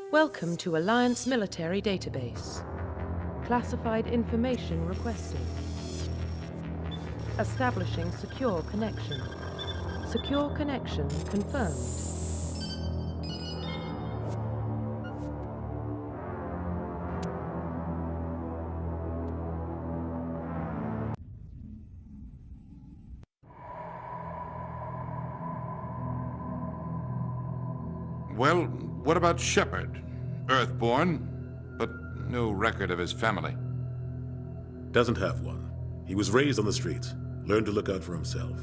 Welcome to Alliance Military Database. Classified information requested. Establishing secure connection. Secure connection confirmed. Well, what about Shepard? Earthborn, but no record of his family. Doesn't have one. He was raised on the streets, learned to look out for himself.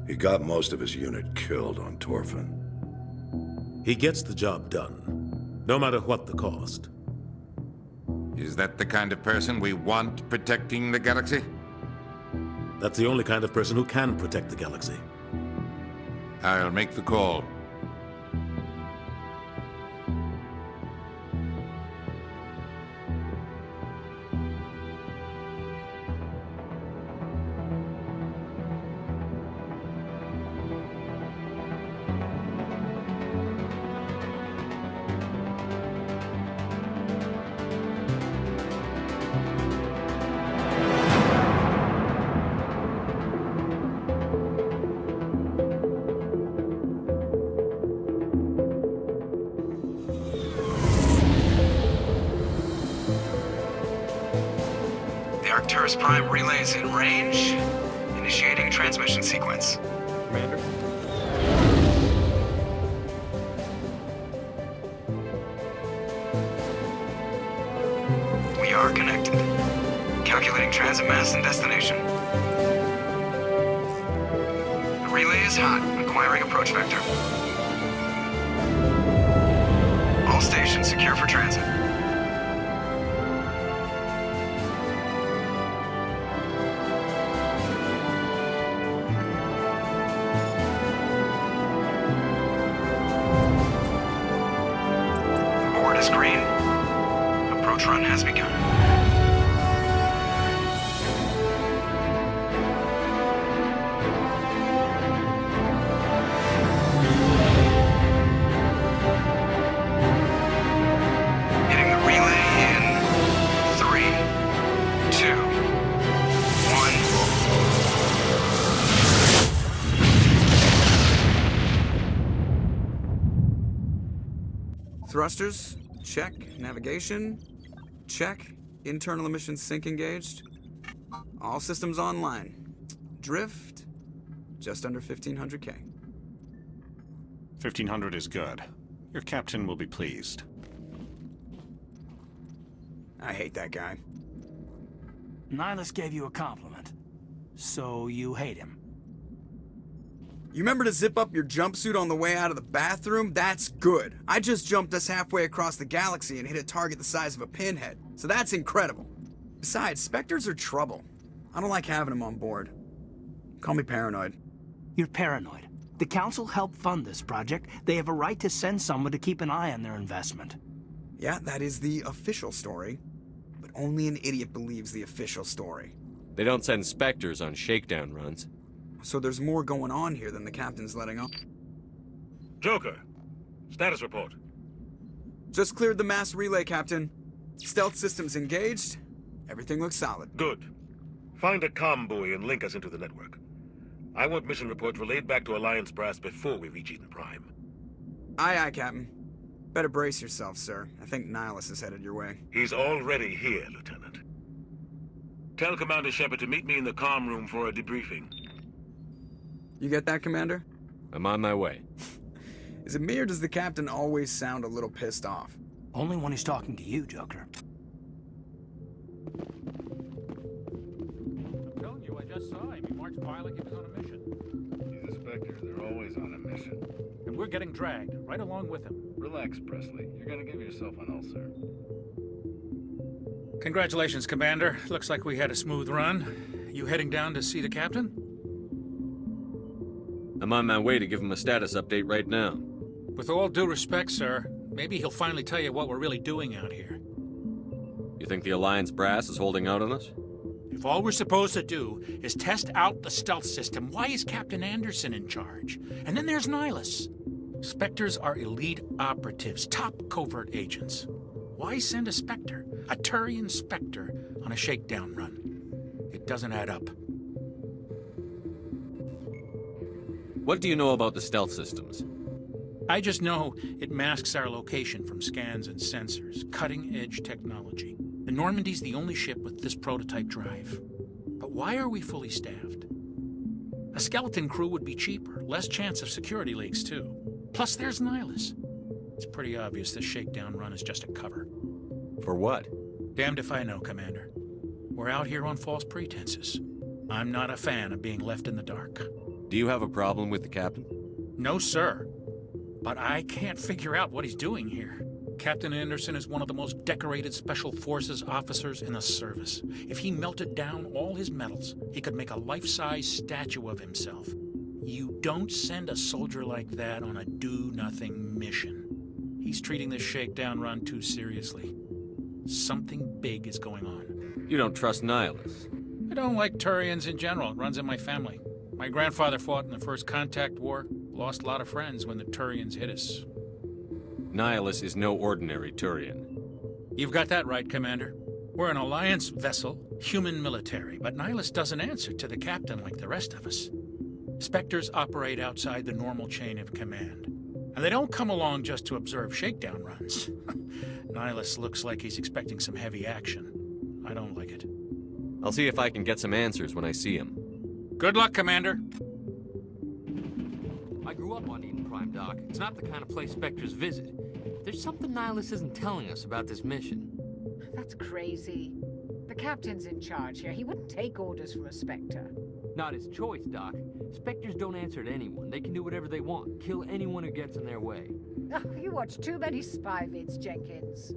He got most of his unit killed on Torfin. He gets the job done, no matter what the cost. Is that the kind of person we want protecting the galaxy? That's the only kind of person who can protect the galaxy. I'll make the call. Arcturus Prime relays in range. Initiating transmission sequence. Commander? We are connected. Calculating transit mass and destination. The relay is hot. Acquiring approach vector. All stations secure for transit. Green. Approach run has begun. Hitting the relay in 3, 2, 1. Thrusters. Check. Navigation. Check. Internal emission sync engaged. All systems online. Drift. Just under 1500K. 1500 is good. Your captain will be pleased. I hate that guy. Nihilus gave you a compliment. So you hate him. You remember to zip up your jumpsuit on the way out of the bathroom? That's good. I just jumped us halfway across the galaxy and hit a target the size of a pinhead. So that's incredible. Besides, Spectres are trouble. I don't like having them on board. Call me paranoid. You're paranoid. The Council helped fund this project. They have a right to send someone to keep an eye on their investment. Yeah, that is the official story. But only an idiot believes the official story. They don't send Spectres on shakedown runs. So there's more going on here than the captain's letting on. Joker, status report. Just cleared the mass relay, Captain. Stealth systems engaged. Everything looks solid. Good. Find a comm buoy and link us into the network. I want mission reports relayed back to Alliance Brass before we reach Eden Prime. Aye, aye, Captain. Better brace yourself, sir. I think Nihilus is headed your way. He's already here, Lieutenant. Tell Commander Shepard to meet me in the comm room for a debriefing. You get that, Commander? I'm on my way. Is it me or does the captain always sound a little pissed off? Only when he's talking to you, Joker. I'm telling you, I just saw him. He marched by like he was on a mission. He's a Spectre. They're always on a mission. And we're getting dragged, right along with him. Relax, Presley. You're gonna give yourself an ulcer. Congratulations, Commander. Looks like we had a smooth run. You heading down to see the captain? I'm on my way to give him a status update right now. With all due respect, sir, maybe he'll finally tell you what we're really doing out here. You think the Alliance brass is holding out on us? If all we're supposed to do is test out the stealth system, why is Captain Anderson in charge? And then there's Nihilus. Spectres are elite operatives, top covert agents. Why send a Spectre, a Turian Spectre, on a shakedown run? It doesn't add up. What do you know about the stealth systems? I just know it masks our location from scans and sensors. Cutting-edge technology. The Normandy's the only ship with this prototype drive. But why are we fully staffed? A skeleton crew would be cheaper, less chance of security leaks too. Plus there's Nihilus. It's pretty obvious this shakedown run is just a cover. For what? Damned if I know, Commander. We're out here on false pretenses. I'm not a fan of being left in the dark. Do you have a problem with the captain? No, sir. But I can't figure out what he's doing here. Captain Anderson is one of the most decorated Special Forces officers in the service. If he melted down all his medals, he could make a life-size statue of himself. You don't send a soldier like that on a do-nothing mission. He's treating this shakedown run too seriously. Something big is going on. You don't trust Nihilus? I don't like Turians in general. It runs in my family. My grandfather fought in the First Contact War. Lost a lot of friends when the Turians hit us. Nihilus is no ordinary Turian. You've got that right, Commander. We're an Alliance vessel, human military, but Nihilus doesn't answer to the captain like the rest of us. Spectres operate outside the normal chain of command. And they don't come along just to observe shakedown runs. Nihilus looks like he's expecting some heavy action. I don't like it. I'll see if I can get some answers when I see him. Good luck, Commander. I grew up on Eden Prime, Doc. It's not the kind of place Spectres visit. There's something Nihilus isn't telling us about this mission. That's crazy. The captain's in charge here. He wouldn't take orders from a Spectre. Not his choice, Doc. Spectres don't answer to anyone. They can do whatever they want. Kill anyone who gets in their way. Oh, you watch too many spy vids, Jenkins.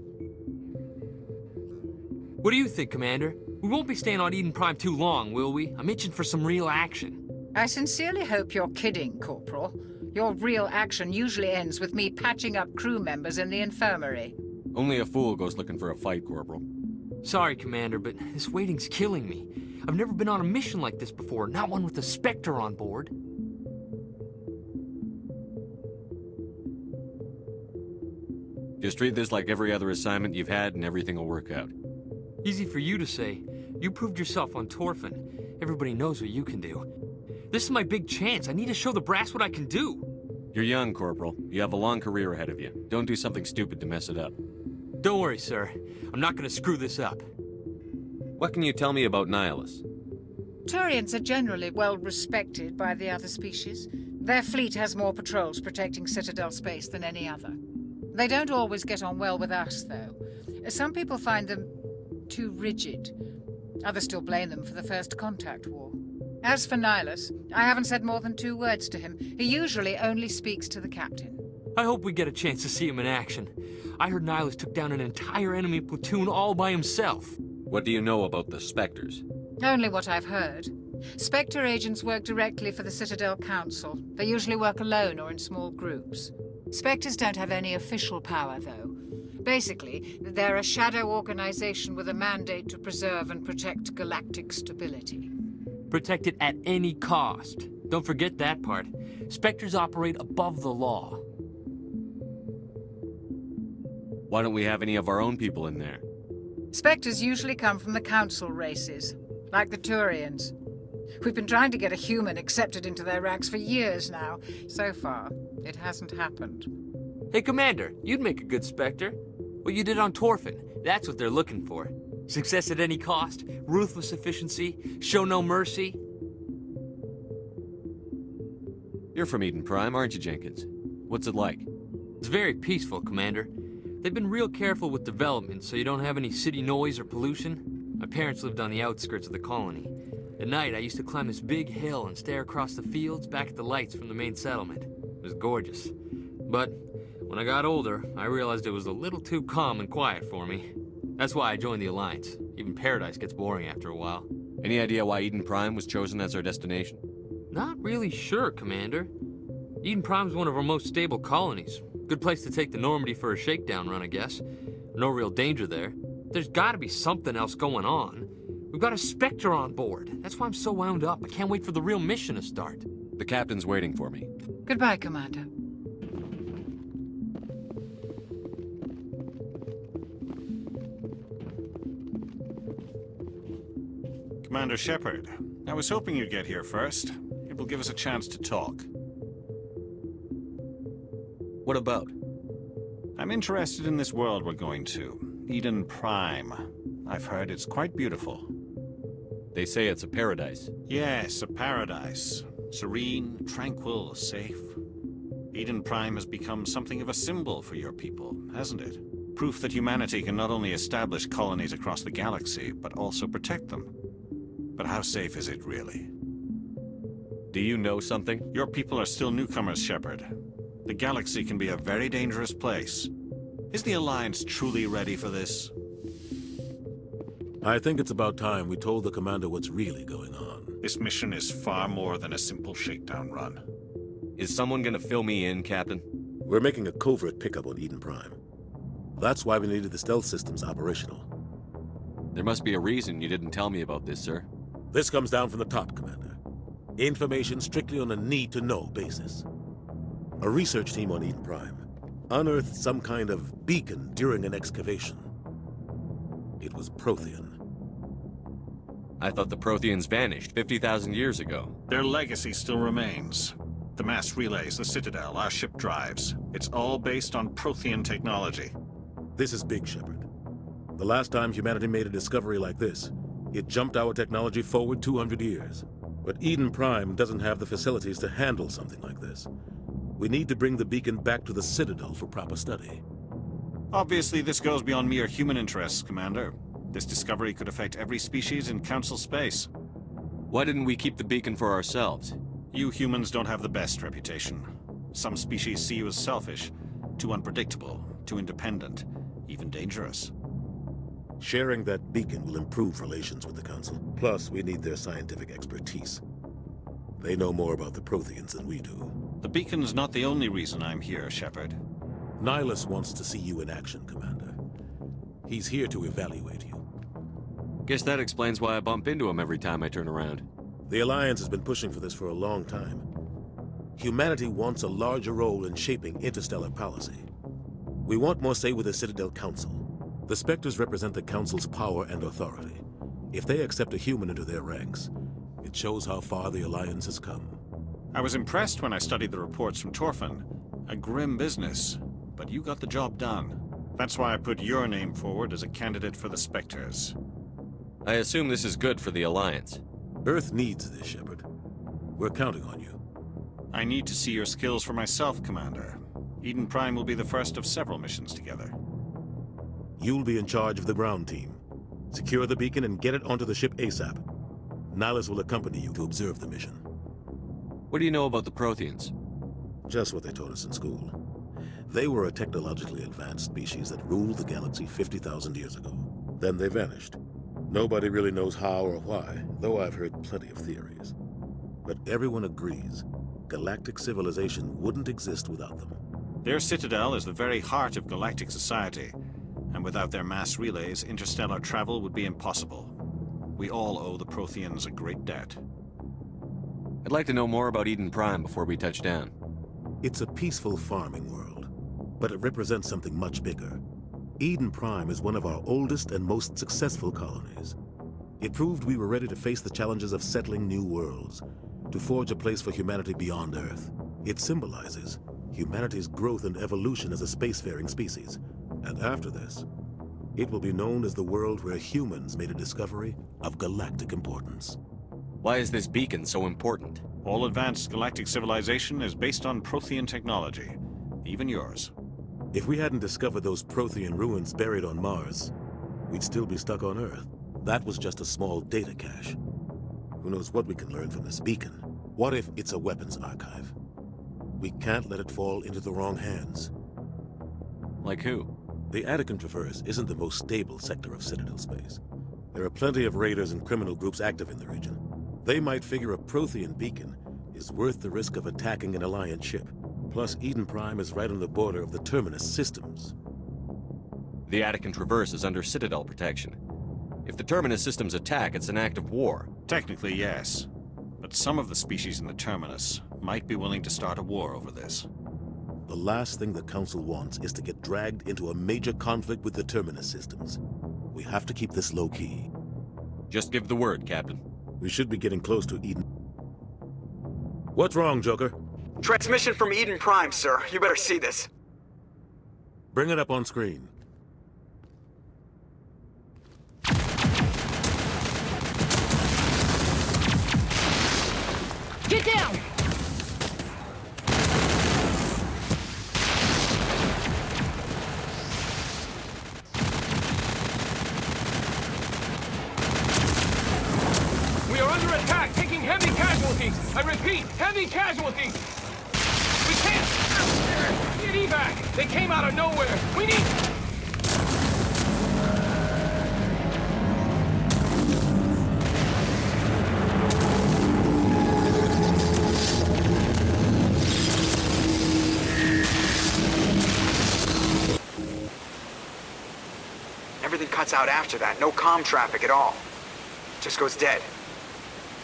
What do you think, Commander? We won't be staying on Eden Prime too long, will we? I'm itching for some real action. I sincerely hope you're kidding, Corporal. Your real action usually ends with me patching up crew members in the infirmary. Only a fool goes looking for a fight, Corporal. Sorry, Commander, but this waiting's killing me. I've never been on a mission like this before, not one with a Spectre on board. Just treat this like every other assignment you've had and everything will work out. Easy for you to say. You proved yourself on Torfin. Everybody knows what you can do. This is my big chance. I need to show the brass what I can do. You're young, Corporal. You have a long career ahead of you. Don't do something stupid to mess it up. Don't worry, sir. I'm not gonna screw this up. What can you tell me about Nihilus? Turians are generally well respected by the other species. Their fleet has more patrols protecting Citadel space than any other. They don't always get on well with us, though. Some people find them too rigid. Others still blame them for the First Contact War. As for Nihilus, I haven't said more than 2 words to him. He usually only speaks to the captain. I hope we get a chance to see him in action. I heard Nihilus took down an entire enemy platoon all by himself. What do you know about the Spectres? Only what I've heard. Spectre agents work directly for the Citadel Council. They usually work alone or in small groups. Spectres don't have any official power, though. Basically, they're a shadow organization with a mandate to preserve and protect galactic stability. Protect it at any cost. Don't forget that part. Spectres operate above the law. Why don't we have any of our own people in there? Spectres usually come from the Council races, like the Turians. We've been trying to get a human accepted into their ranks for years now. So far, it hasn't happened. Hey, Commander, you'd make a good Spectre. What you did on Torfin, that's what they're looking for. Success at any cost, ruthless efficiency, show no mercy. You're from Eden Prime, aren't you, Jenkins? What's it like? It's very peaceful, Commander. They've been real careful with development, so you don't have any city noise or pollution. My parents lived on the outskirts of the colony. At night, I used to climb this big hill and stare across the fields back at the lights from the main settlement. It was gorgeous. But when I got older, I realized it was a little too calm and quiet for me. That's why I joined the Alliance. Even Paradise gets boring after a while. Any idea why Eden Prime was chosen as our destination? Not really sure, Commander. Eden Prime's one of our most stable colonies. Good place to take the Normandy for a shakedown run, I guess. No real danger there. There's gotta be something else going on. We've got a Spectre on board. That's why I'm so wound up. I can't wait for the real mission to start. The captain's waiting for me. Goodbye, Commander. Commander Shepard, I was hoping you'd get here first. It will give us a chance to talk. What about? I'm interested in this world we're going to. Eden Prime. I've heard it's quite beautiful. They say it's a paradise. Yes, a paradise. Serene, tranquil, safe. Eden Prime has become something of a symbol for your people, hasn't it? Proof that humanity can not only establish colonies across the galaxy, but also protect them. But how safe is it, really? Do you know something? Your people are still newcomers, Shepard. The galaxy can be a very dangerous place. Is the Alliance truly ready for this? I think it's about time we told the Commander what's really going on. This mission is far more than a simple shakedown run. Is someone gonna fill me in, Captain? We're making a covert pickup on Eden Prime. That's why we needed the stealth systems operational. There must be a reason you didn't tell me about this, sir. This comes down from the top, Commander. Information strictly on a need-to-know basis. A research team on Eden Prime unearthed some kind of beacon during an excavation. It was Prothean. I thought the Protheans vanished 50,000 years ago. Their legacy still remains. The mass relays, the Citadel, our ship drives. It's all based on Prothean technology. This is big, Shepard. The last time humanity made a discovery like this, it jumped our technology forward 200 years. But Eden Prime doesn't have the facilities to handle something like this. We need to bring the beacon back to the Citadel for proper study. Obviously, this goes beyond mere human interests, Commander. This discovery could affect every species in Council space. Why didn't we keep the beacon for ourselves? You humans don't have the best reputation. Some species see you as selfish, too unpredictable, too independent, even dangerous. Sharing that beacon will improve relations with the Council. Plus, we need their scientific expertise. They know more about the Protheans than we do. The beacon's not the only reason I'm here, Shepard. Nihilus wants to see you in action, Commander. He's here to evaluate you. Guess that explains why I bump into him every time I turn around. The Alliance has been pushing for this for a long time. Humanity wants a larger role in shaping interstellar policy. We want more say with the Citadel Council. The Spectres represent the Council's power and authority. If they accept a human into their ranks, it shows how far the Alliance has come. I was impressed when I studied the reports from Torfin. A grim business, but you got the job done. That's why I put your name forward as a candidate for the Spectres. I assume this is good for the Alliance. Earth needs this, Shepard. We're counting on you. I need to see your skills for myself, Commander. Eden Prime will be the first of several missions together. You'll be in charge of the ground team. Secure the beacon and get it onto the ship ASAP. Nihilus will accompany you to observe the mission. What do you know about the Protheans? Just what they taught us in school. They were a technologically advanced species that ruled the galaxy 50,000 years ago. Then they vanished. Nobody really knows how or why, though I've heard plenty of theories. But everyone agrees, galactic civilization wouldn't exist without them. Their citadel is the very heart of galactic society, and without their mass relays, interstellar travel would be impossible. We all owe the Protheans a great debt. I'd like to know more about Eden Prime before we touch down. It's a peaceful farming world, but it represents something much bigger. Eden Prime is one of our oldest and most successful colonies. It proved we were ready to face the challenges of settling new worlds, to forge a place for humanity beyond Earth. It symbolizes humanity's growth and evolution as a spacefaring species. And after this, it will be known as the world where humans made a discovery of galactic importance. Why is this beacon so important? All advanced galactic civilization is based on Prothean technology, even yours. If we hadn't discovered those Prothean ruins buried on Mars, we'd still be stuck on Earth. That was just a small data cache. Who knows what we can learn from this beacon? What if it's a weapons archive? We can't let it fall into the wrong hands. Like who? The Attican Traverse isn't the most stable sector of Citadel space. There are plenty of raiders and criminal groups active in the region. They might figure a Prothean beacon is worth the risk of attacking an Alliance ship. Plus, Eden Prime is right on the border of the Terminus systems. The Attican Traverse is under Citadel protection. If the Terminus systems attack, it's an act of war. Technically, yes. But some of the species in the Terminus might be willing to start a war over this. The last thing the Council wants is to get dragged into a major conflict with the Terminus systems. We have to keep this low-key. Just give the word, Captain. We should be getting close to Eden. What's wrong, Joker? Transmission from Eden Prime, sir. You better see this. Bring it up on screen. Get down! We are under attack, taking heavy casualties. I repeat, heavy casualties. We can't get evac. They came out of nowhere. We need... Everything cuts out after that. No comm traffic at all. Just goes dead.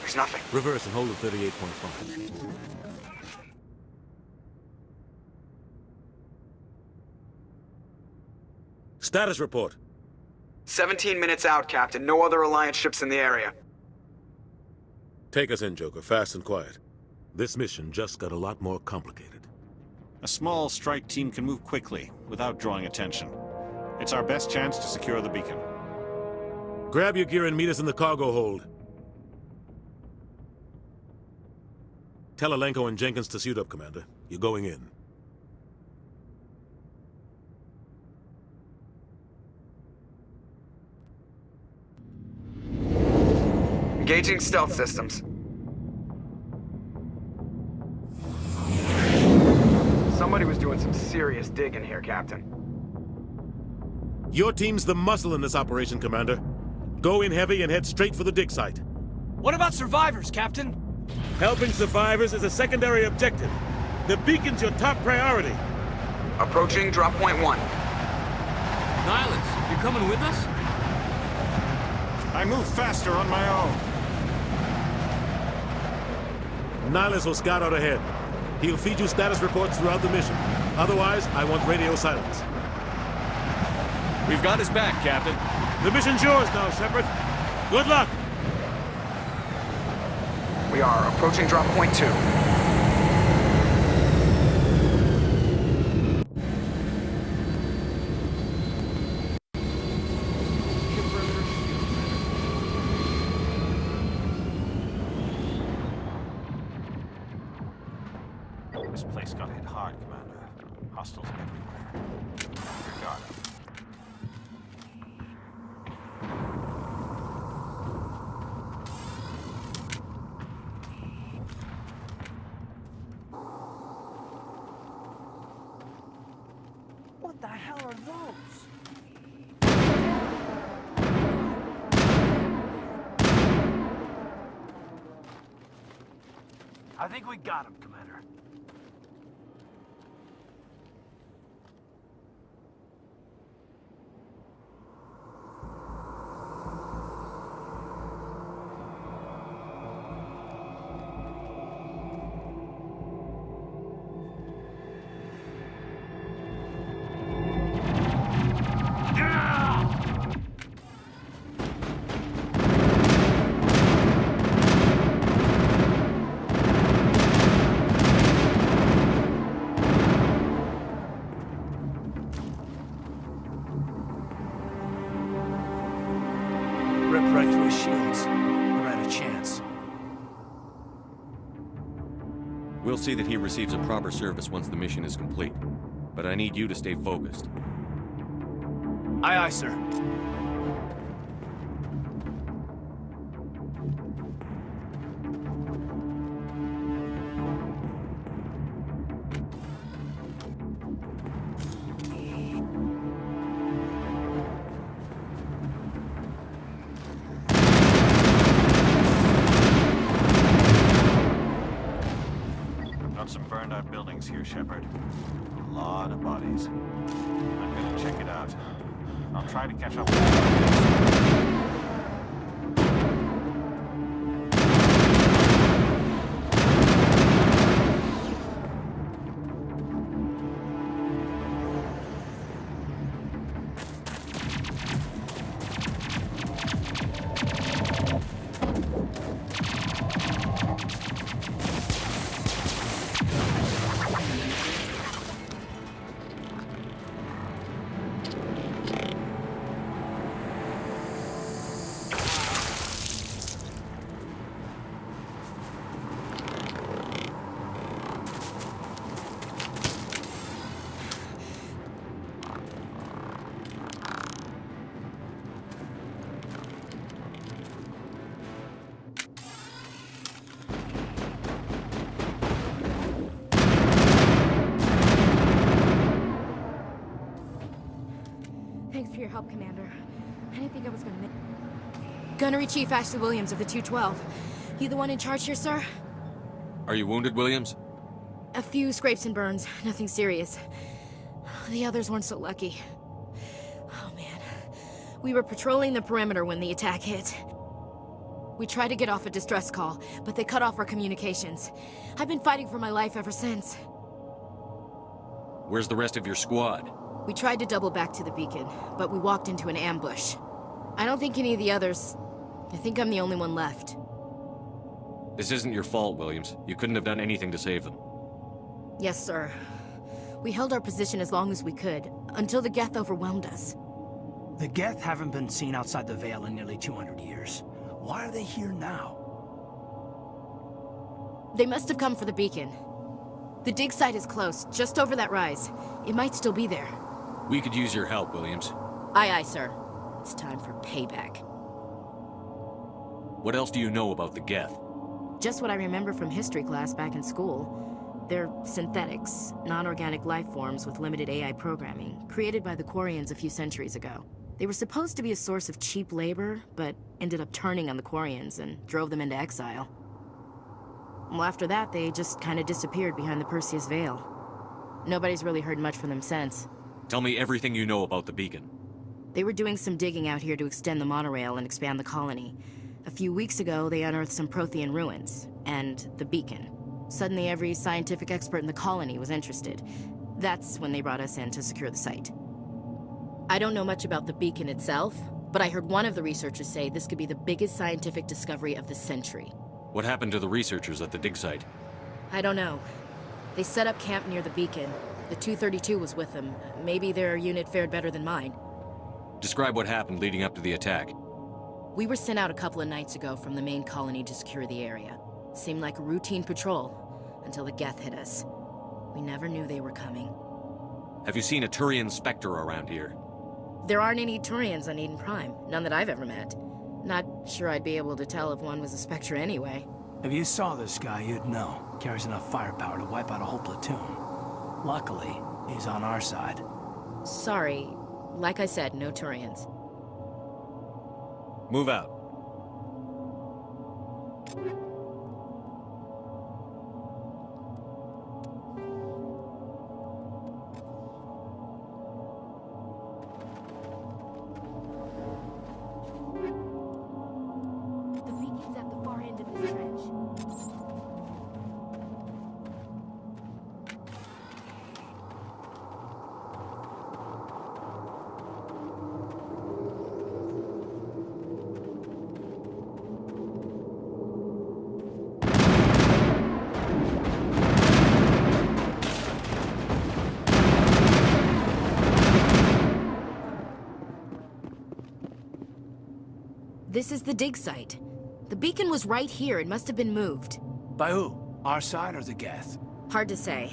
There's nothing. Reverse and hold at 38.5. Status report. 17 minutes out, Captain. No other Alliance ships in the area. Take us in, Joker, fast and quiet. This mission just got a lot more complicated. A small strike team can move quickly, without drawing attention. It's our best chance to secure the beacon. Grab your gear and meet us in the cargo hold. Tell Alenko and Jenkins to suit up, Commander. You're going in. Engaging stealth systems. Somebody was doing some serious digging here, Captain. Your team's the muscle in this operation, Commander. Go in heavy and head straight for the dig site. What about survivors, Captain? Helping survivors is a secondary objective. The beacon's your top priority. Approaching drop point 1. Nihilus, you're coming with us? I move faster on my own. Nihilus will scout out ahead. He'll feed you status reports throughout the mission. Otherwise, I want radio silence. We've got his back, Captain. The mission's yours now, Shepard. Good luck! We are approaching drop point 2. This place got hit hard, Commander. Hostiles everywhere. Your guard up. What the hell are those? I think we got him, Commander. Ripped right through his shields. Never had a chance. We'll see that he receives a proper service once the mission is complete. But I need you to stay focused. Aye, aye, sir. Some burned out buildings here, Shepard. A lot of bodies. I'm gonna check it out. I'll try to catch up with you. help, Commander. I didn't think I was gonna make... Gunnery Chief Ashley Williams of the 212. You the one in charge here, sir? Are you wounded, Williams? A few scrapes and burns, nothing serious. The others weren't so lucky. Oh man. We were patrolling the perimeter when the attack hit. We tried to get off a distress call, but they cut off our communications. I've been fighting for my life ever since. Where's the rest of your squad? We tried to double back to the beacon, but we walked into an ambush. I don't think any of the others... I think I'm the only one left. This isn't your fault, Williams. You couldn't have done anything to save them. Yes, sir. We held our position as long as we could, until the Geth overwhelmed us. The Geth haven't been seen outside the Veil in nearly 200 years. Why are they here now? They must have come for the beacon. The dig site is close, just over that rise. It might still be there. We could use your help, Williams. Aye, aye, sir. It's time for payback. What else do you know about the Geth? Just what I remember from history class back in school. They're synthetics, non-organic life forms with limited AI programming, created by the Quarians a few centuries ago. They were supposed to be a source of cheap labor, but ended up turning on the Quarians and drove them into exile. Well, after that, they just kind of disappeared behind the Perseus Veil. Nobody's really heard much from them since. Tell me everything you know about the beacon. They were doing some digging out here to extend the monorail and expand the colony. A few weeks ago, they unearthed some Prothean ruins, and the beacon. Suddenly, every scientific expert in the colony was interested. That's when they brought us in to secure the site. I don't know much about the beacon itself, but I heard one of the researchers say this could be the biggest scientific discovery of the century. What happened to the researchers at the dig site? I don't know. They set up camp near the beacon. The 232 was with them. Maybe their unit fared better than mine. Describe what happened leading up to the attack. We were sent out a couple of nights ago from the main colony to secure the area. Seemed like a routine patrol, until the Geth hit us. We never knew they were coming. Have you seen a Turian Spectre around here? There aren't any Turians on Eden Prime. None that I've ever met. Not sure I'd be able to tell if one was a Spectre anyway. If you saw this guy, you'd know. Carries enough firepower to wipe out a whole platoon. Luckily, he's on our side. Sorry. Like I said, no Turians. Move out. The beacon's at the far end of this trench. This is the dig site. The beacon was right here. It must have been moved. By who? Our side or the Geth? Hard to say.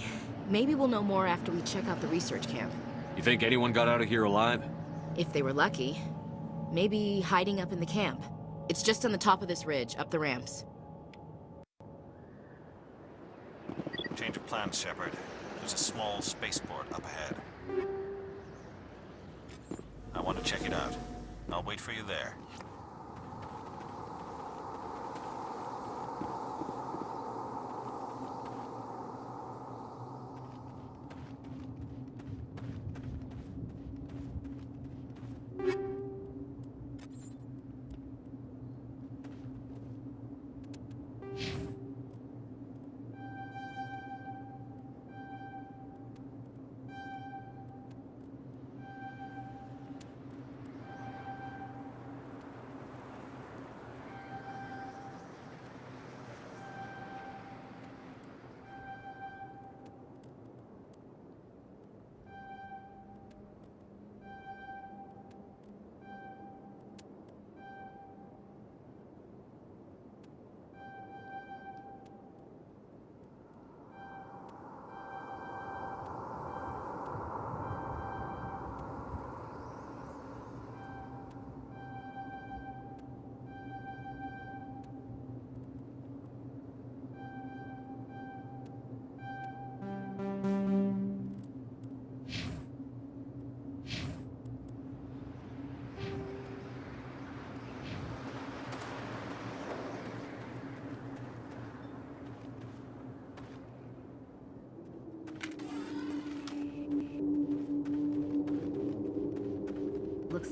Maybe we'll know more after we check out the research camp. You think anyone got out of here alive? If they were lucky. Maybe hiding up in the camp. It's just on the top of this ridge, up the ramps. Change of plans, Shepard. There's a small spaceport up ahead. I want to check it out. I'll wait for you there.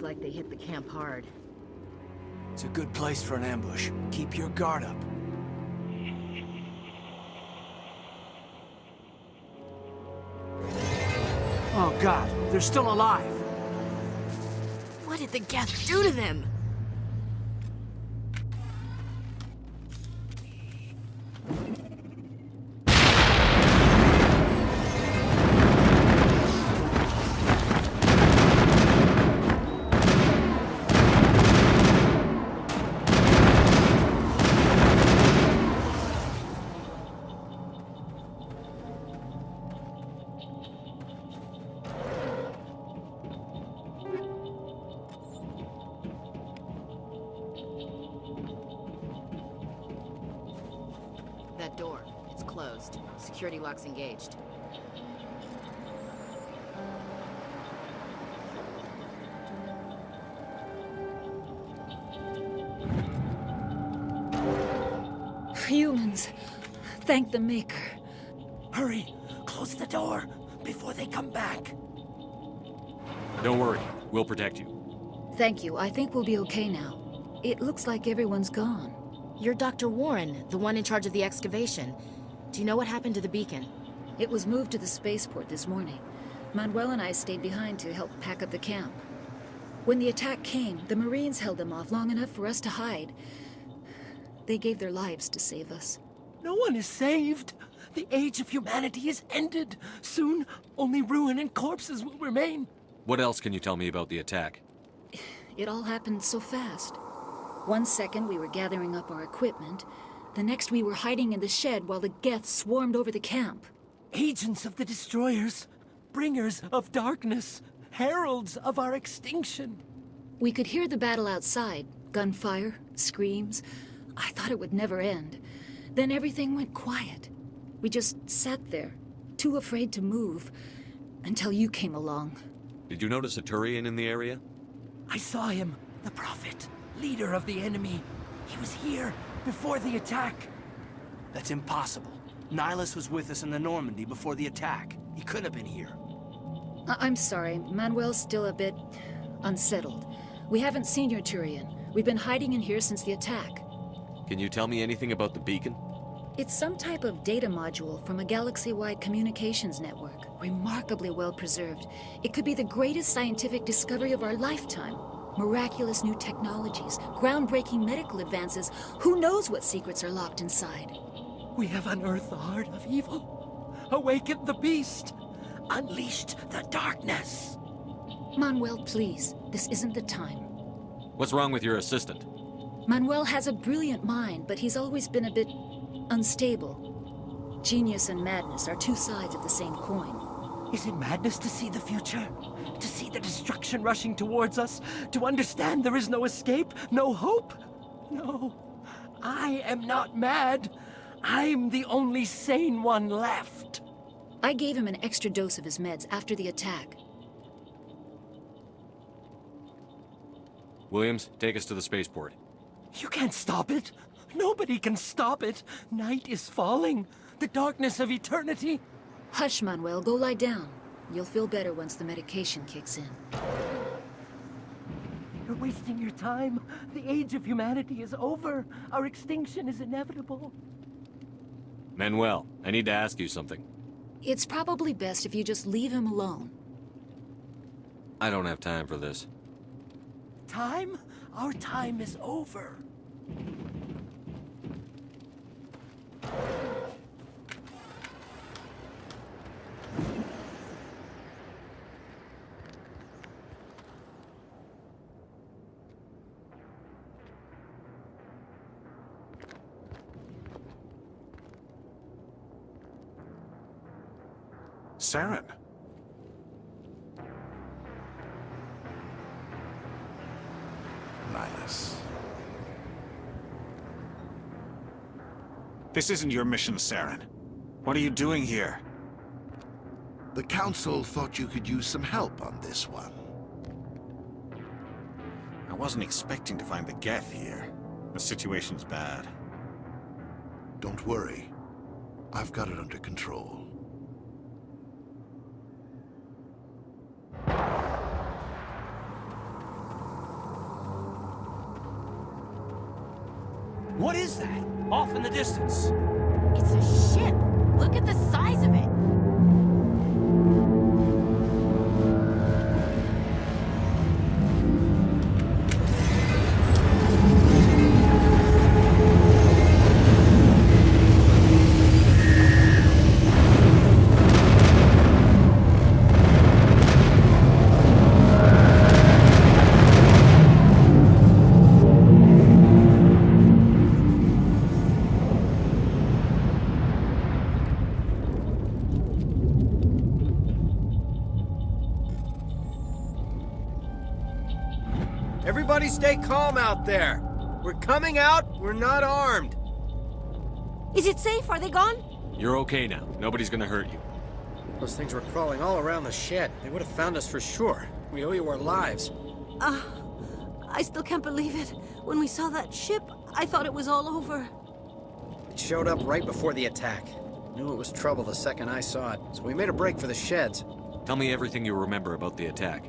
like they hit the camp hard. It's a good place for an ambush. Keep your guard up. Oh God, they're still alive! What did the Geth do to them? That door, it's closed. Security lock's engaged. Humans. Thank the Maker. Hurry! Close the door before they come back. Don't worry, we'll protect you. Thank you. I think we'll be okay now. It looks like everyone's gone. You're Dr. Warren, the one in charge of the excavation. Do you know what happened to the beacon? It was moved to the spaceport this morning. Manuel and I stayed behind to help pack up the camp. When the attack came, the Marines held them off long enough for us to hide. They gave their lives to save us. No one is saved. The age of humanity is ended. Soon, only ruin and corpses will remain. What else can you tell me about the attack? It all happened so fast. 1 second we were gathering up our equipment. The next we were hiding in the shed while the Geth swarmed over the camp. Agents of the destroyers. Bringers of darkness. Heralds of our extinction. We could hear the battle outside. Gunfire, screams. I thought it would never end. Then everything went quiet. We just sat there, too afraid to move, until you came along. Did you notice a Turian in the area? I saw him, the Prophet, leader of the enemy. He was here before the attack. That's impossible. Nihilus was with us in the Normandy before the attack. He couldn't have been here. I'm sorry, Manuel's still a bit unsettled. We haven't seen your Turian. We've been hiding in here since the attack. Can you tell me anything about the beacon? It's some type of data module from a galaxy-wide communications network. Remarkably well preserved. It could be the greatest scientific discovery of our lifetime. Miraculous new technologies, groundbreaking medical advances. Who knows what secrets are locked inside? We have unearthed the heart of evil, awakened the beast, unleashed the darkness. Manuel, please. This isn't the time. What's wrong with your assistant? Manuel has a brilliant mind, but he's always been a bit unstable. Genius and madness are two sides of the same coin. Is it madness to see the future? To see the destruction rushing towards us? To understand there is no escape? No hope? No. I am not mad. I'm the only sane one left. I gave him an extra dose of his meds after the attack. Williams, take us to the spaceport. You can't stop it. Nobody can stop it. Night is falling. The darkness of eternity. Hush, Manuel. Go lie down. You'll feel better once the medication kicks in. You're wasting your time. The age of humanity is over. Our extinction is inevitable. Manuel, I need to ask you something. It's probably best if you just leave him alone. I don't have time for this. Time? Our time is over. Saren. Nihilus. This isn't your mission, Saren. What are you doing here? The Council thought you could use some help on this one. I wasn't expecting to find the Geth here. The situation's bad. Don't worry. I've got it under control. is that? Off in the distance. It's a ship. Look at the size of it. Everybody stay calm out there. We're coming out, we're not armed. Is it safe? Are they gone? You're okay now. Nobody's gonna hurt you. Those things were crawling all around the shed. They would have found us for sure. We owe you our lives. I still can't believe it. When we saw that ship, I thought it was all over. It showed up right before the attack. Knew it was trouble the second I saw it, so we made a break for the sheds. Tell me everything you remember about the attack.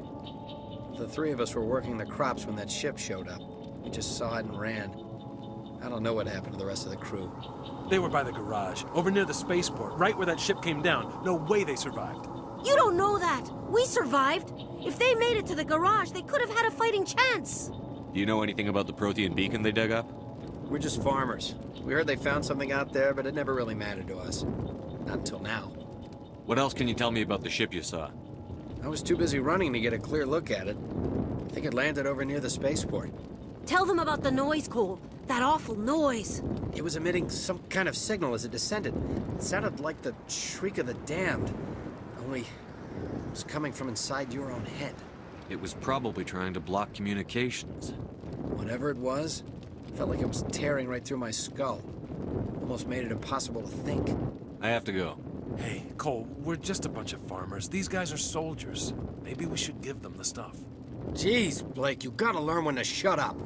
The three of us were working the crops when that ship showed up. We just saw it and ran. I don't know what happened to the rest of the crew. They were by the garage, over near the spaceport, right where that ship came down. No way they survived. You don't know that. We survived. If they made it to the garage, they could have had a fighting chance. Do you know anything about the Prothean beacon they dug up? We're just farmers. We heard they found something out there, but it never really mattered to us. Not until now. What else can you tell me about the ship you saw? I was too busy running to get a clear look at it. I think it landed over near the spaceport. Tell them about the noise, Cole. That awful noise. It was emitting some kind of signal as it descended. It sounded like the shriek of the damned. Only it was coming from inside your own head. It was probably trying to block communications. Whatever it was, it felt like it was tearing right through my skull. Almost made it impossible to think. I have to go. Hey, Cole, we're just a bunch of farmers. These guys are soldiers. Maybe we should give them the stuff. Jeez, Blake, you gotta learn when to shut up.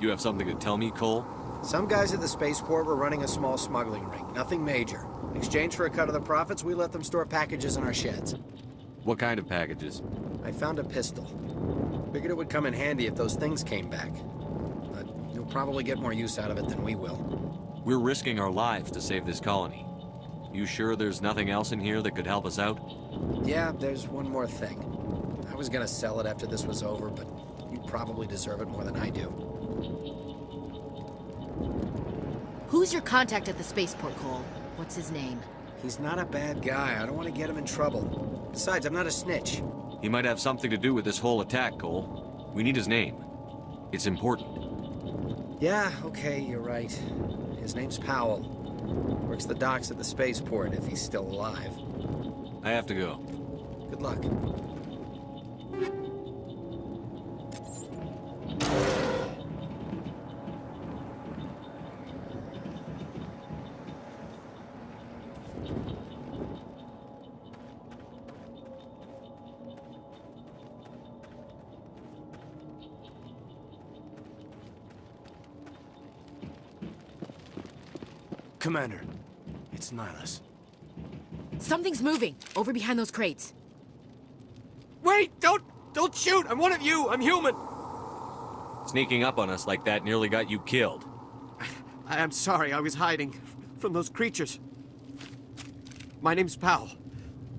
You have something to tell me, Cole? Some guys at the spaceport were running a small smuggling ring. Nothing major. In exchange for a cut of the profits, we let them store packages in our sheds. What kind of packages? I found a pistol. Figured it would come in handy if those things came back. But you'll probably get more use out of it than we will. We're risking our lives to save this colony. You sure there's nothing else in here that could help us out? Yeah, there's one more thing. I was gonna sell it after this was over, but you probably deserve it more than I do. Who's your contact at the spaceport, Cole? What's his name? He's not a bad guy. I don't want to get him in trouble. Besides, I'm not a snitch. He might have something to do with this whole attack, Cole. We need his name. It's important. Yeah, okay, you're right. His name's Powell. Works the docks at the spaceport, if he's still alive. I have to go. Good luck. Commander, it's Nihilus. Something's moving, over behind those crates. Wait! Don't shoot! I'm one of you! I'm human! Sneaking up on us like that nearly got you killed. I'm sorry, I was hiding from those creatures. My name's Powell.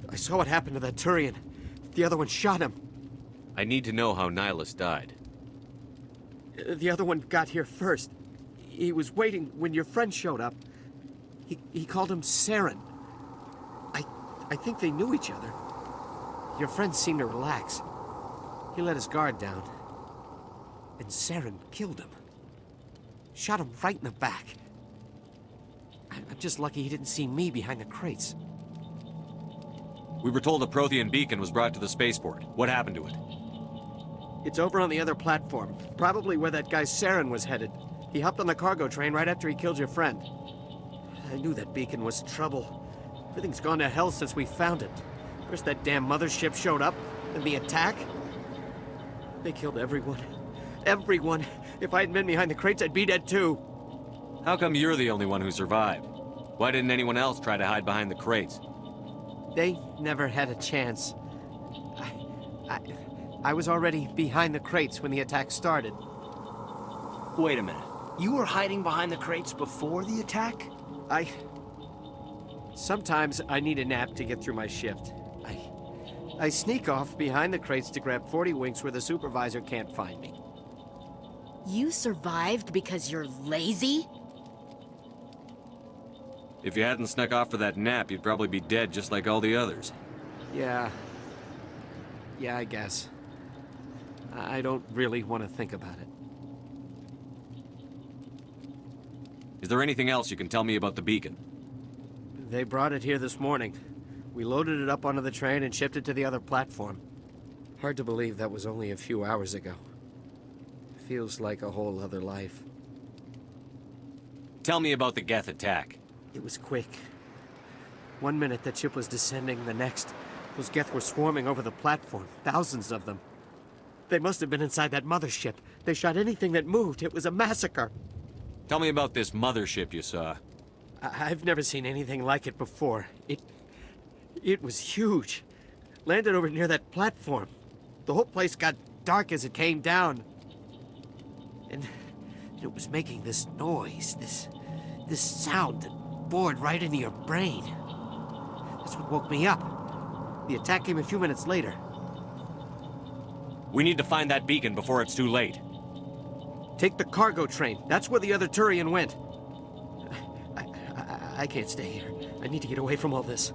I saw what happened to that Turian. The other one shot him. I need to know how Nihilus died. The other one got here first. He was waiting when your friend showed up. He called him Saren. I think they knew each other. Your friend seemed to relax. He let his guard down. And Saren killed him. Shot him right in the back. I'm just lucky he didn't see me behind the crates. We were told the Prothean beacon was brought to the spaceport. What happened to it? It's over on the other platform. Probably where that guy Saren was headed. He hopped on the cargo train right after he killed your friend. I knew that beacon was trouble. Everything's gone to hell since we found it. First that damn mothership showed up, then the attack. They killed everyone. Everyone. If I hadn't been behind the crates, I'd be dead too. How come you're the only one who survived? Why didn't anyone else try to hide behind the crates? They never had a chance. I was already behind the crates when the attack started. Wait a minute. You were hiding behind the crates before the attack? Sometimes I need a nap to get through my shift. I sneak off behind the crates to grab 40 winks where the supervisor can't find me. You survived because you're lazy? If you hadn't snuck off for that nap, you'd probably be dead just like all the others. Yeah, I guess. I don't really want to think about it. Is there anything else you can tell me about the beacon? They brought it here this morning. We loaded it up onto the train and shipped it to the other platform. Hard to believe that was only a few hours ago. Feels like a whole other life. Tell me about the Geth attack. It was quick. 1 minute that ship was descending, the next, those Geth were swarming over the platform. Thousands of them. They must have been inside that mothership. They shot anything that moved. It was a massacre. Tell me about this mothership you saw. I've never seen anything like it before. It was huge. Landed over near that platform. The whole place got dark as it came down. And it was making this noise, this sound that bored right into your brain. That's what woke me up. The attack came a few minutes later. We need to find that beacon before it's too late. Take the cargo train. That's where the other Turian went. I can't stay here. I need to get away from all this.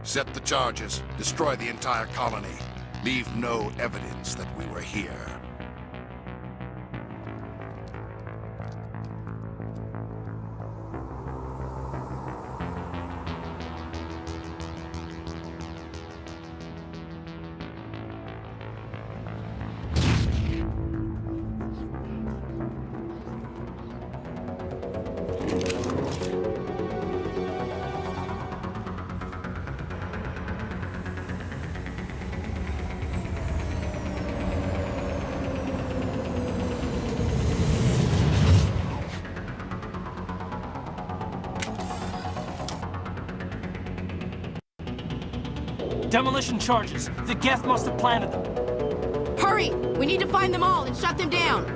Set the charges. Destroy the entire colony. Leave no evidence that we were here. Demolition charges. The Geth must have planted them. Hurry! We need to find them all and shut them down.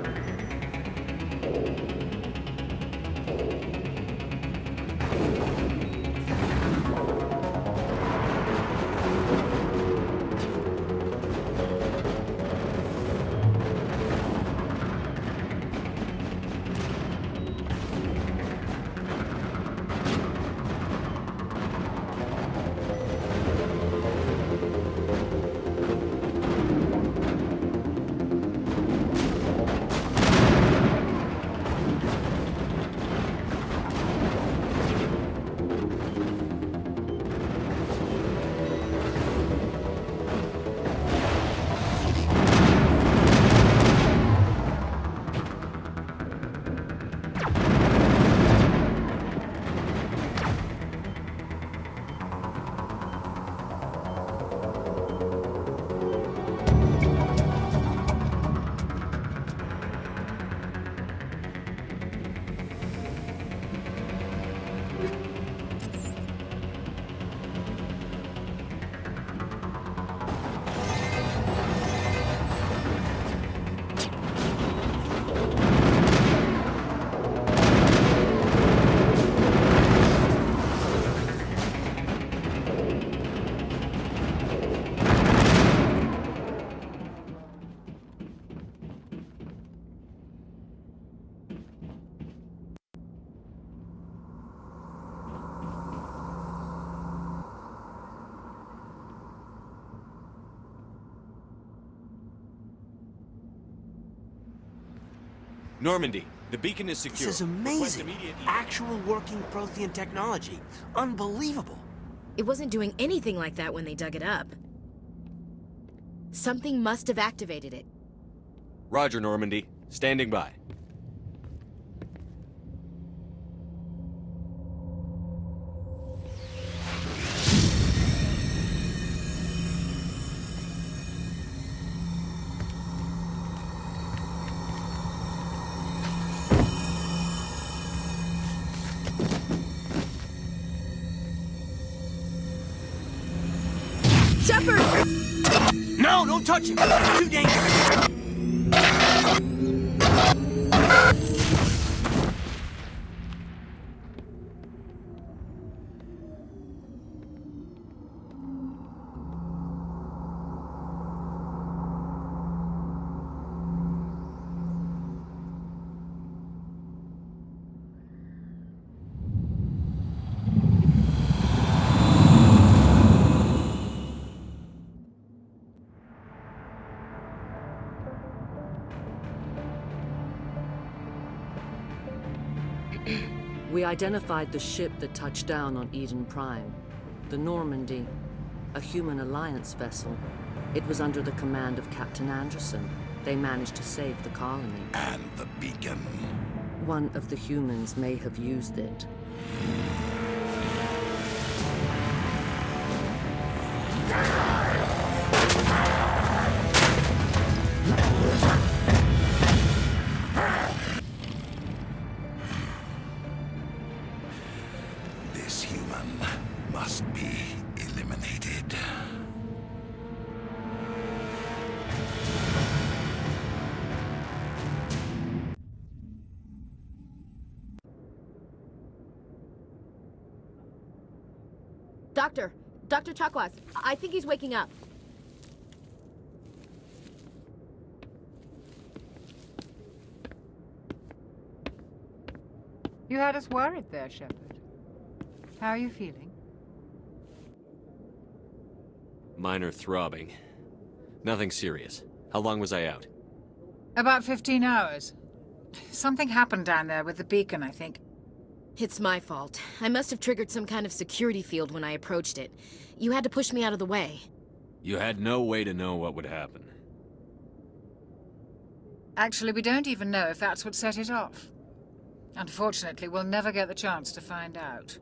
Normandy, the beacon is secure. This is amazing. Actual working Prothean technology. Unbelievable. It wasn't doing anything like that when they dug it up. Something must have activated it. Roger, Normandy. Standing by. Shepard! No, don't touch him! It's too dangerous! We identified the ship that touched down on Eden Prime. The Normandy, a human alliance vessel. It was under the command of Captain Anderson. They managed to save the colony. And the beacon. One of the humans may have used it. This human must be eliminated. Dr. Chakwas, I think he's waking up. You had us worried there, Shepard. How are you feeling? Minor throbbing. Nothing serious. How long was I out? About 15 hours. Something happened down there with the beacon, I think. It's my fault. I must have triggered some kind of security field when I approached it. You had to push me out of the way. You had no way to know what would happen. Actually, we don't even know if that's what set it off. Unfortunately, we'll never get the chance to find out.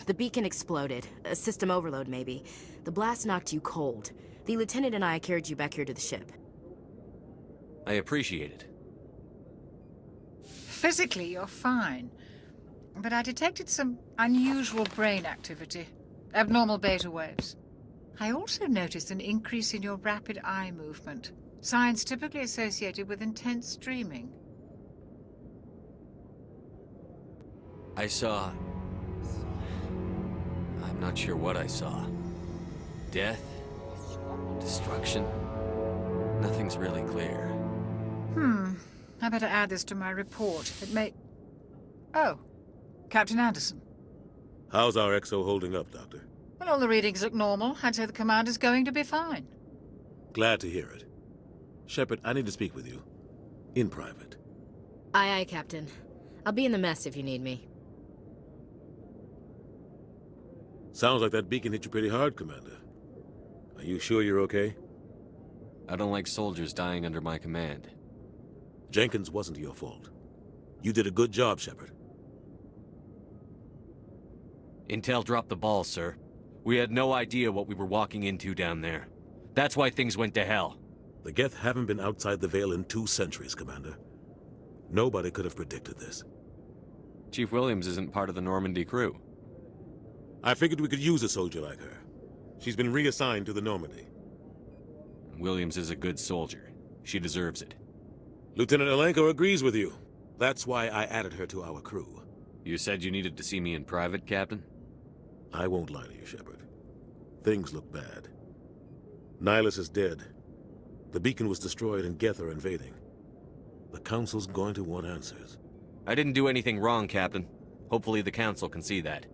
The beacon exploded. A system overload, maybe. The blast knocked you cold. The lieutenant and I carried you back here to the ship. I appreciate it. Physically, you're fine. But I detected some unusual brain activity. Abnormal beta waves. I also noticed an increase in your rapid eye movement. Signs typically associated with intense dreaming. I saw... I'm not sure what I saw. Death? Destruction? Nothing's really clear. I better add this to my report. It may... Oh. Captain Anderson. How's our XO holding up, Doctor? Well, all the readings look normal. I'd say the commander's going to be fine. Glad to hear it. Shepard, I need to speak with you. In private. Aye, Captain. I'll be in the mess if you need me. Sounds like that beacon hit you pretty hard, Commander. Are you sure you're okay? I don't like soldiers dying under my command. Jenkins wasn't your fault. You did a good job, Shepard. Intel dropped the ball, sir. We had no idea what we were walking into down there. That's why things went to hell. The Geth haven't been outside the Veil in 2 centuries, Commander. Nobody could have predicted this. Chief Williams isn't part of the Normandy crew. I figured we could use a soldier like her. She's been reassigned to the Normandy. Williams is a good soldier. She deserves it. Lieutenant Alenko agrees with you. That's why I added her to our crew. You said you needed to see me in private, Captain? I won't lie to you, Shepard. Things look bad. Nihilus is dead. The beacon was destroyed and Geth are invading. The Council's going to want answers. I didn't do anything wrong, Captain. Hopefully the Council can see that.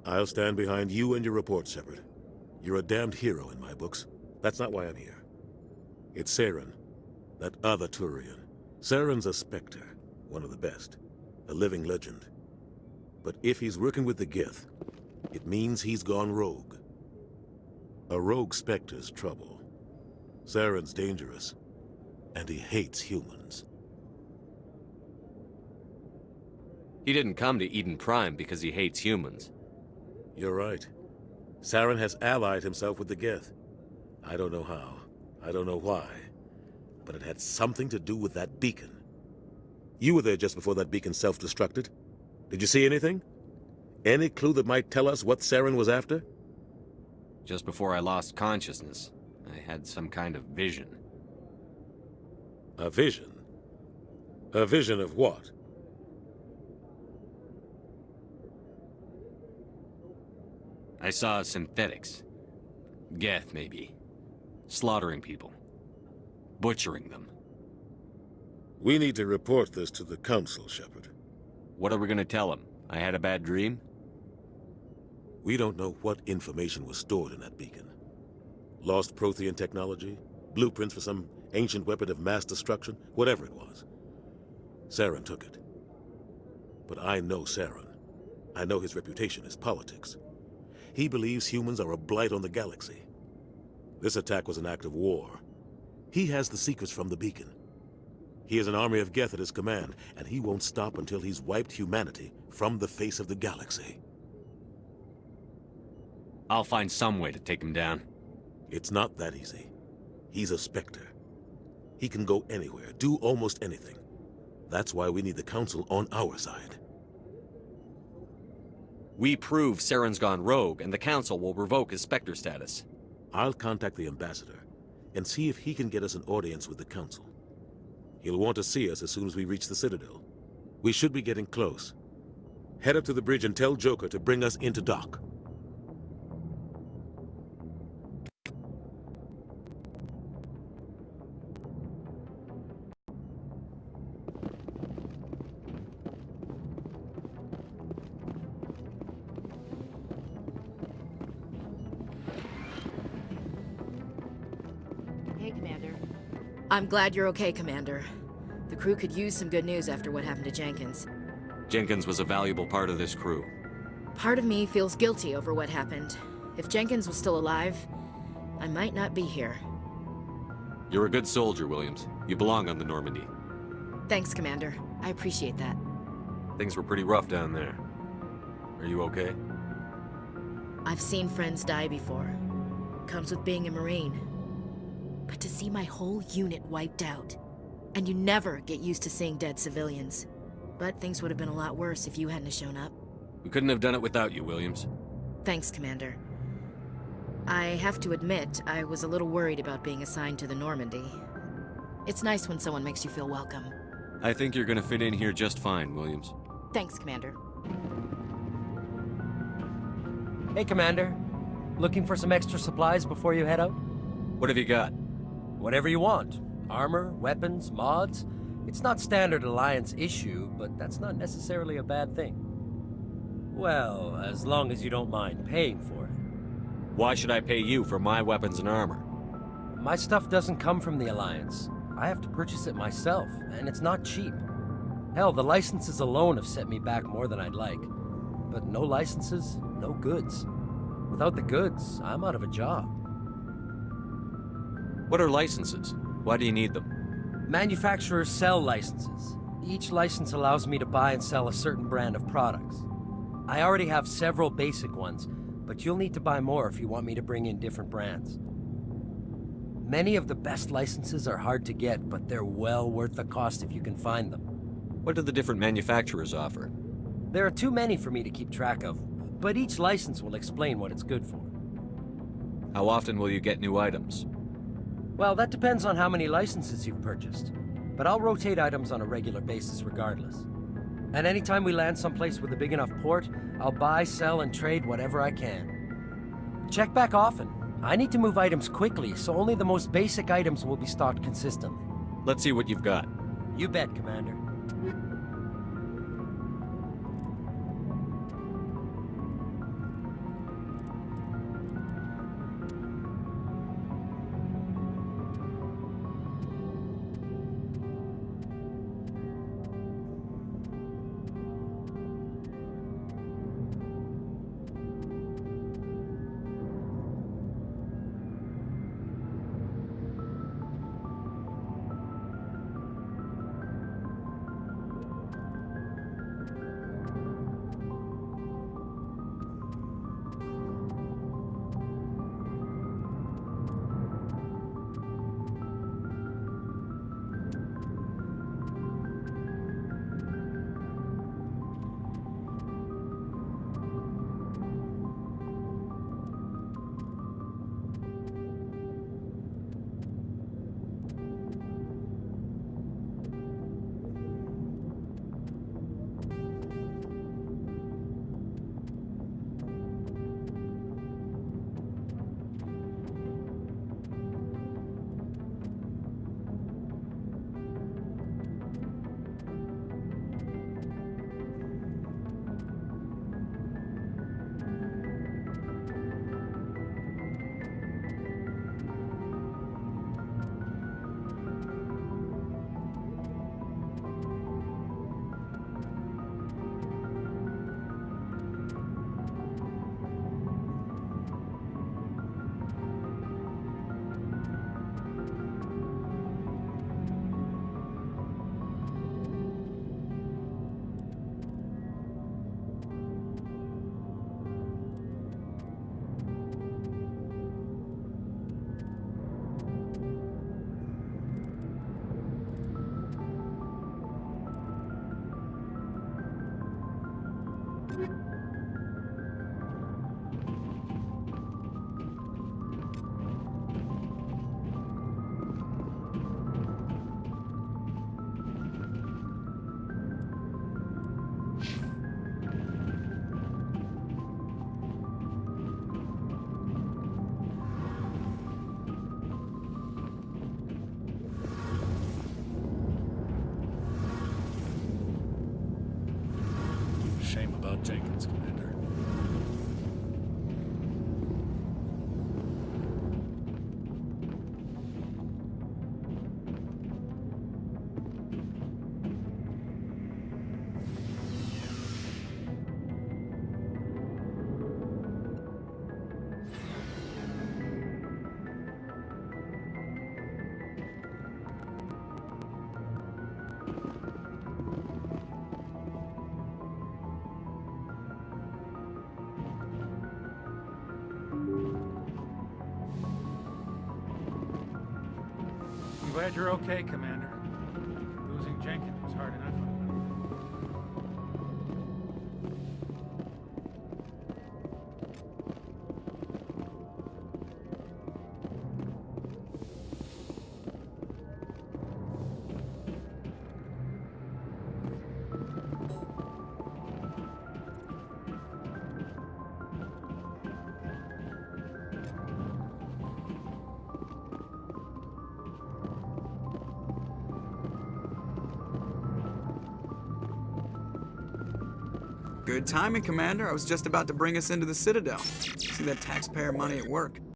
I'll stand behind you and your report, Shepard. You're a damned hero in my books. That's not why I'm here. It's Saren, that other Turian. Saren's a Spectre, one of the best, a living legend. But if he's working with the Gith, it means he's gone rogue. A rogue Spectre's trouble. Saren's dangerous, and he hates humans. He didn't come to Eden Prime because he hates humans. You're right. Saren has allied himself with the Gith. I don't know how. I don't know why. But it had something to do with that beacon. You were there just before that beacon self-destructed. Did you see anything? Any clue that might tell us what Saren was after? Just before I lost consciousness, I had some kind of vision. A vision? A vision of what? I saw synthetics. Geth, maybe. Slaughtering people. Butchering them. We need to report this to the Council, Shepard. What are we gonna tell them? I had a bad dream? We don't know what information was stored in that beacon. Lost Prothean technology? Blueprints for some ancient weapon of mass destruction? Whatever it was. Saren took it. But I know Saren. I know his reputation is politics. He believes humans are a blight on the galaxy. This attack was an act of war. He has the secrets from the beacon. He has an army of Geth at his command, and he won't stop until he's wiped humanity from the face of the galaxy. I'll find some way to take him down. It's not that easy. He's a Spectre. He can go anywhere, do almost anything. That's why we need the Council on our side. We prove Saren's gone rogue, and the Council will revoke his Spectre status. I'll contact the Ambassador, and see if he can get us an audience with the Council. He'll want to see us as soon as we reach the Citadel. We should be getting close. Head up to the bridge and tell Joker to bring us into dock. Hey, Commander. I'm glad you're okay, Commander. The crew could use some good news after what happened to Jenkins. Jenkins was a valuable part of this crew. Part of me feels guilty over what happened. If Jenkins was still alive, I might not be here. You're a good soldier, Williams. You belong on the Normandy. Thanks, Commander. I appreciate that. Things were pretty rough down there. Are you okay? I've seen friends die before. Comes with being a Marine. But to see my whole unit wiped out, and you never get used to seeing dead civilians. But things would have been a lot worse if you hadn't shown up. We couldn't have done it without you, Williams. Thanks, Commander. I have to admit, I was a little worried about being assigned to the Normandy. It's nice when someone makes you feel welcome. I think you're gonna fit in here just fine, Williams. Thanks, Commander. Hey, Commander. Looking for some extra supplies before you head out? What have you got? Whatever you want. Armor, weapons, mods. It's not standard Alliance issue, but that's not necessarily a bad thing. Well, as long as you don't mind paying for it. Why should I pay you for my weapons and armor? My stuff doesn't come from the Alliance. I have to purchase it myself, and it's not cheap. Hell, the licenses alone have set me back more than I'd like. But no licenses, no goods. Without the goods, I'm out of a job. What are licenses? Why do you need them? Manufacturers sell licenses. Each license allows me to buy and sell a certain brand of products. I already have several basic ones, but you'll need to buy more if you want me to bring in different brands. Many of the best licenses are hard to get, but they're well worth the cost if you can find them. What do the different manufacturers offer? There are too many for me to keep track of, but each license will explain what it's good for. How often will you get new items? Well, that depends on how many licenses you've purchased, but I'll rotate items on a regular basis regardless. And anytime we land someplace with a big enough port, I'll buy, sell, and trade whatever I can. Check back often. I need to move items quickly, so only the most basic items will be stocked consistently. Let's see what you've got. You bet, Commander. Shame about Jenkins, Commander. I'm glad you're okay, Commander. Losing Jenkins was hard enough. Good timing, Commander. I was just about to bring us into the Citadel. See that taxpayer money at work.